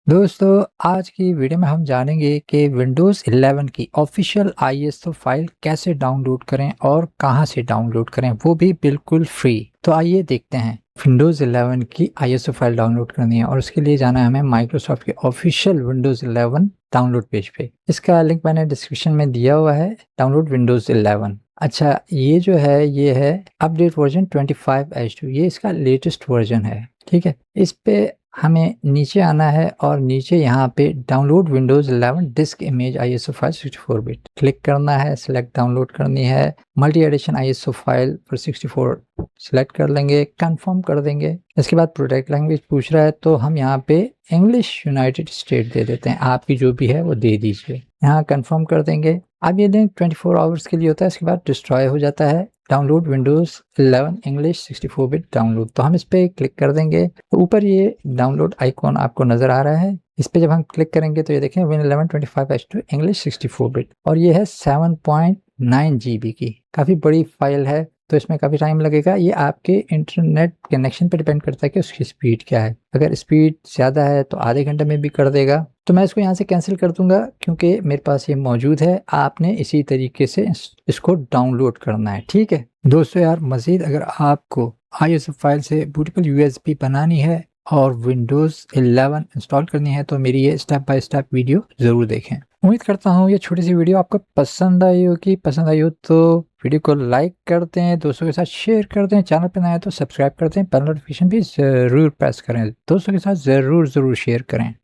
दोस्तों आज की वीडियो में हम जानेंगे कि विंडोज़ 11 की ऑफिशियल आईएसओ फाइल कैसे डाउनलोड करें और कहां से डाउनलोड करें, वो भी बिल्कुल फ्री। तो आइए देखते हैं। विंडोज़ 11 की आईएसओ फाइल डाउनलोड करनी है और उसके लिए जाना है हमें माइक्रोसॉफ्ट के ऑफिशियल विंडोज़ 11 डाउनलोड पेज पे। इसका लिंक मैंने डिस्क्रिप्शन में दिया हुआ है। Download Windows 11। अच्छा, ये जो है ये है अपडेट वर्जन 25H2, ये इसका लेटेस्ट वर्जन है। ठीक है, इस पे हमें नीचे आना है और नीचे यहाँ पे download Windows 11 disc image ISO file 64 bit click करना है। सिलेक्ट डाउनलोड करनी है। मल्टी एडिशन आईएसओ फाइल पर 64 सिलेक्ट कर लेंगे, कंफर्म कर देंगे। इसके बाद प्रोटेक्ट लैंग्वेज पूछ रहा है तो हम यहाँ पे इंग्लिश यूनाइटेड स्टेट दे देते हैं। आपकी जो भी है वो दे दीजिए। यहाँ कंफर्म कर देंगे। अब ये लिंक 24 आवर्स के लिए होता है, इसके बाद डिस्ट्रॉय हो जाता है। Download Windows 11 English 64 bit download, तो हम इस पे क्लिक कर देंगे। तो ऊपर ये डाउनलोड आइकॉन आपको नजर आ रहा है, इस पे जब हम क्लिक करेंगे तो ये देखें विन 11 25H2 इंग्लिश 64 बिट, और ये है 7.9 GB की। काफ़ी बड़ी फाइल है तो इसमें काफ़ी टाइम लगेगा। ये आपके इंटरनेट कनेक्शन पर डिपेंड करता है कि उसकी स्पीड क्या है। अगर स्पीड ज़्यादा है तो आधे घंटे में भी कर देगा। तो मैं इसको यहाँ से कैंसिल कर दूंगा क्योंकि मेरे पास ये मौजूद है। आपने इसी तरीके से इसको डाउनलोड करना है। ठीक है दोस्तों, यार मज़ीद अगर आपको आईएसओ फाइल से बूटेबल यूएसबी बनानी है और विंडोज़ 11 इंस्टॉल करनी है तो मेरी ये स्टेप बाय स्टेप वीडियो ज़रूर देखें। उम्मीद करता हूँ ये छोटी सी वीडियो आपको पसंद आई होगी। पसंद आई हो तो वीडियो को लाइक कर दें, दोस्तों के साथ शेयर कर दें, चैनल पर नया है तो सब्सक्राइब कर दें, बेल नोटिफिकेशन भी ज़रूर प्रेस करें, दोस्तों के साथ ज़रूर शेयर करें।